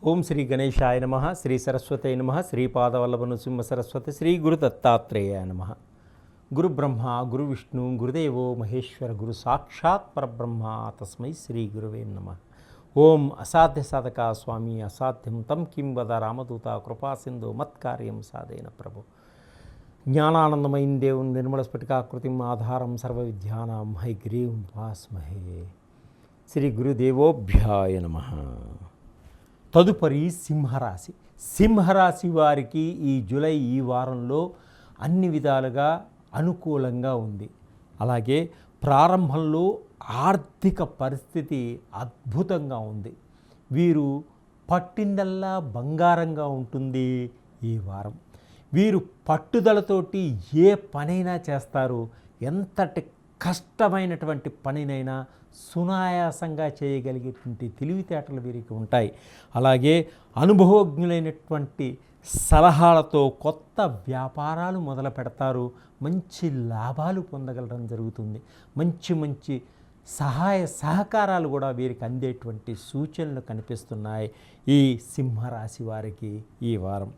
ఓం శ్రీ గణేశాయ నమ, శ్రీ సరస్వతే నమ, శ్రీపాదవల్లభ నృసింహ సరస్వతి, శ్రీ గురు దత్తాత్రేయాయ నమ. గురు బ్రహ్మ గురు విష్ణు గురుదేవో మహేశ్వర, గురు సాక్షాత్ పరబ్రహ్మ తస్మై శ్రీ గురువే నమ. ఓం అసాధ్య సాధక స్వామి అసాధ్యం తం కిం వద రామదూత కృపా సింధు మత్కార్యం సాధేన ప్రభు. జ్ఞానానందమయం దేవం నిర్మల స్ఫటికాకృతిం ఆధారం సర్వ విద్యానాం హైగ్రీవం ఉపాస్మహే. శ్రీ గురుదేవోభ్యాయ నమ. తదుపరి సింహరాశి. సింహరాశి వారికి ఈ జూలై ఈ వారంలో అన్ని విధాలుగా అనుకూలంగా ఉంది. అలాగే ప్రారంభంలో ఆర్థిక పరిస్థితి అద్భుతంగా ఉంది. వీరు పట్టిందల్లా బంగారంగా ఉంటుంది ఈ వారం. వీరు పట్టుదలతోటి ఏ పనైనా చేస్తారు. ఎంతటి కష్టమైనటువంటి పనినైనా సునాయాసంగా చేయగలిగేటువంటి తెలివితేటలు వీరికి ఉంటాయి. అలాగే అనుభవజ్ఞులైనటువంటి సలహాలతో కొత్త వ్యాపారాలు మొదలు పెడతారు. మంచి లాభాలు పొందగలడం జరుగుతుంది. మంచి మంచి సహాయ సహకారాలు కూడా వీరికి అందేటువంటి సూచనలు కనిపిస్తున్నాయి ఈ సింహరాశి వారికి ఈ వారం.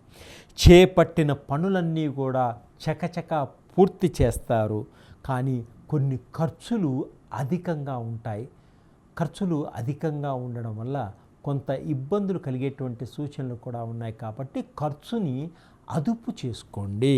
చేపట్టిన పనులన్నీ కూడా చకచక పూర్తి చేస్తారు. కానీ కొన్ని ఖర్చులు అధికంగా ఉంటాయి. ఖర్చులు అధికంగా ఉండడం వల్ల కొంత ఇబ్బందులు కలిగేటువంటి సూచనలు కూడా ఉన్నాయి. కాబట్టి ఖర్చుని అదుపు చేసుకోండి.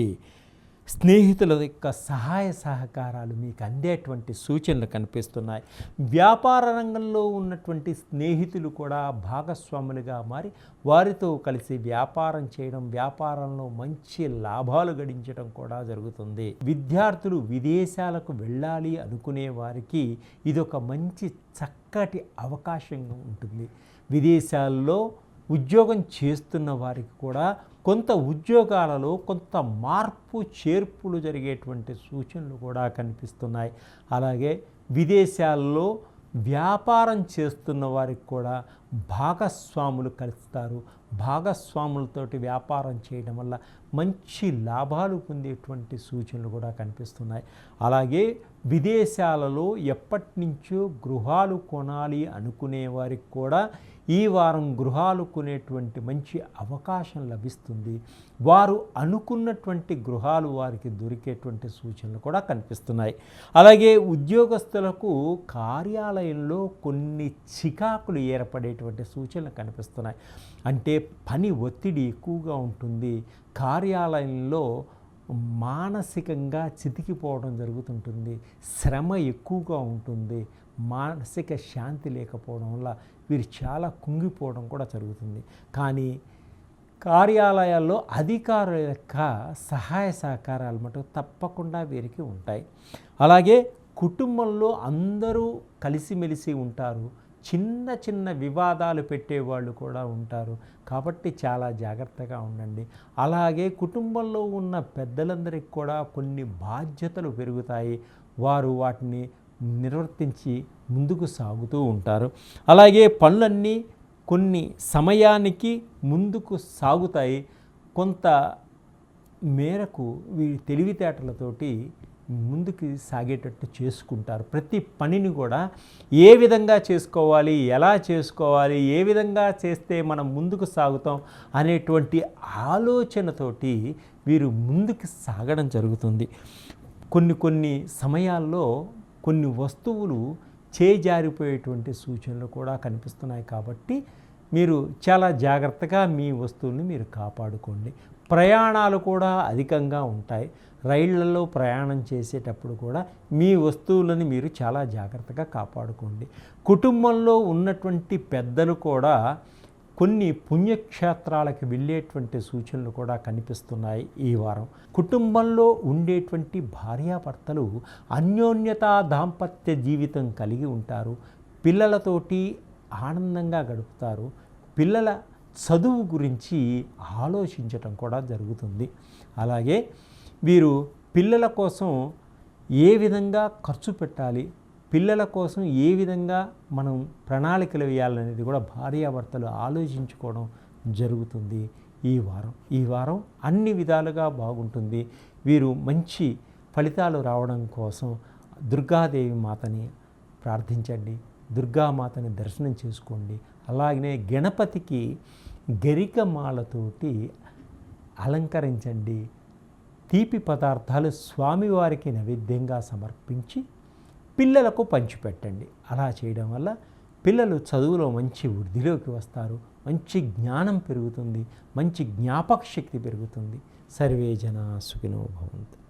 స్నేహితుల యొక్క సహాయ సహకారాలు మీకు అందేటువంటి సూచనలు కనిపిస్తున్నాయి. వ్యాపార రంగంలో ఉన్నటువంటి స్నేహితులు కూడా భాగస్వాములుగా మారి వారితో కలిసి వ్యాపారం చేయడం, వ్యాపారంలో మంచి లాభాలు గడించడం కూడా జరుగుతుంది. విద్యార్థులు విదేశాలకు వెళ్ళాలి అనుకునే వారికి ఇదొక మంచి చక్కటి అవకాశంగా ఉంటుంది. విదేశాల్లో ఉద్యోగం చేస్తున్న వారికి కూడా కొంత ఉద్యోగాలలో కొంత మార్పు చేర్పులు జరిగేటువంటి సూచనలు కూడా కనిపిస్తున్నాయి. అలాగే విదేశాల్లో వ్యాపారం చేస్తున్న వారికి కూడా భాగస్వాములు కలుస్తారు. భాగస్వాములతోటి వ్యాపారం చేయడం వల్ల మంచి లాభాలు పొందేటువంటి సూచనలు కూడా కనిపిస్తున్నాయి. అలాగే విదేశాలలో ఎప్పటి నుంచో గృహాలు కొనాలి అనుకునే వారికి కూడా ఈ వారం గృహాలు కొనేటువంటి మంచి అవకాశం లభిస్తుంది. వారు అనుకున్నటువంటి గృహాలు వారికి దొరికేటువంటి సూచనలు కూడా కనిపిస్తున్నాయి. అలాగే ఉద్యోగస్తులకు కార్యాలయంలో కొన్ని చికాకులు ఏర్పడేటువంటి సూచనలు కనిపిస్తున్నాయి. అంటే పని ఒత్తిడి ఎక్కువగా ఉంటుంది. కార్యాలయంలో మానసికంగా చితికిపోవడం జరుగుతుంటుంది. శ్రమ ఎక్కువగా ఉంటుంది. మానసిక శాంతి లేకపోవడం వల్ల వీరు చాలా కుంగిపోవడం కూడా జరుగుతుంది. కానీ కార్యాలయాల్లో అధికారుల యొక్క సహాయ సహకారాలు మటుకు తప్పకుండా వీరికి ఉంటాయి. అలాగే కుటుంబంలో అందరూ కలిసిమెలిసి ఉంటారు. చిన్న చిన్న వివాదాలు పెట్టేవాళ్ళు కూడా ఉంటారు. కాబట్టి చాలా జాగ్రత్తగా ఉండండి. అలాగే కుటుంబంలో ఉన్న పెద్దలందరికీ కూడా కొన్ని బాధ్యతలు పెరుగుతాయి. వారు వాటిని నిర్వర్తించి ముందుకు సాగుతూ ఉంటారు. అలాగే పనులన్నీ కొన్ని సమయానికి ముందుకు సాగుతాయి. కొంత మేరకు వీరి తెలివితేటలతోటి ముందుకు సాగేటట్టు చేసుకుంటారు. ప్రతి పనిని కూడా ఏ విధంగా చేసుకోవాలి, ఎలా చేసుకోవాలి, ఏ విధంగా చేస్తే మనం ముందుకు సాగుతాం అనేటువంటి ఆలోచనతోటి వీరు ముందుకు సాగడం జరుగుతుంది. కొన్ని సమయాల్లో కొన్ని వస్తువులు చేజారిపోయేటువంటి సూచనలు కూడా కనిపిస్తున్నాయి. కాబట్టి మీరు చాలా జాగ్రత్తగా మీ వస్తువుల్ని మీరు కాపాడుకోండి. ప్రయాణాలు కూడా అధికంగా ఉంటాయి. రైళ్లలో ప్రయాణం చేసేటప్పుడు కూడా మీ వస్తువులను మీరు చాలా జాగ్రత్తగా కాపాడుకోండి. కుటుంబంలో ఉన్నటువంటి పెద్దలు కూడా కొన్ని పుణ్యక్షేత్రాలకు వెళ్ళేటువంటి సూచనలు కూడా కనిపిస్తున్నాయి ఈ వారం. కుటుంబంలో ఉండేటువంటి భార్యాభర్తలు అన్యోన్యతా దాంపత్య జీవితం కలిగి ఉంటారు. పిల్లలతోటి ఆనందంగా గడుపుతారు. పిల్లల చదువు గురించి ఆలోచించటం కూడా జరుగుతుంది. అలాగే వీరు పిల్లల కోసం ఏ విధంగా ఖర్చు పెట్టాలి, పిల్లల కోసం ఏ విధంగా మనం ప్రణాళికలు వేయాలనేది కూడా భార్యాభర్తలు ఆలోచించుకోవడం జరుగుతుంది ఈ వారం అన్ని విధాలుగా బాగుంటుంది. వీరు మంచి ఫలితాలు రావడం కోసం దుర్గాదేవి మాతని ప్రార్థించండి. దుర్గామాతని దర్శనం చేసుకోండి. అలాగనే గణపతికి గరికమాలతోటి అలంకరించండి. తీపి పదార్థాలు స్వామివారికి నైవేద్యంగా సమర్పించి పిల్లలకు పంచిపెట్టండి. అలా చేయడం వల్ల పిల్లలు చదువులో మంచి వృద్ధిలోకి వస్తారు, మంచి జ్ఞానం పెరుగుతుంది, మంచి జ్ఞాపక శక్తి పెరుగుతుంది. సర్వే జనా సుఖినో భవంతు.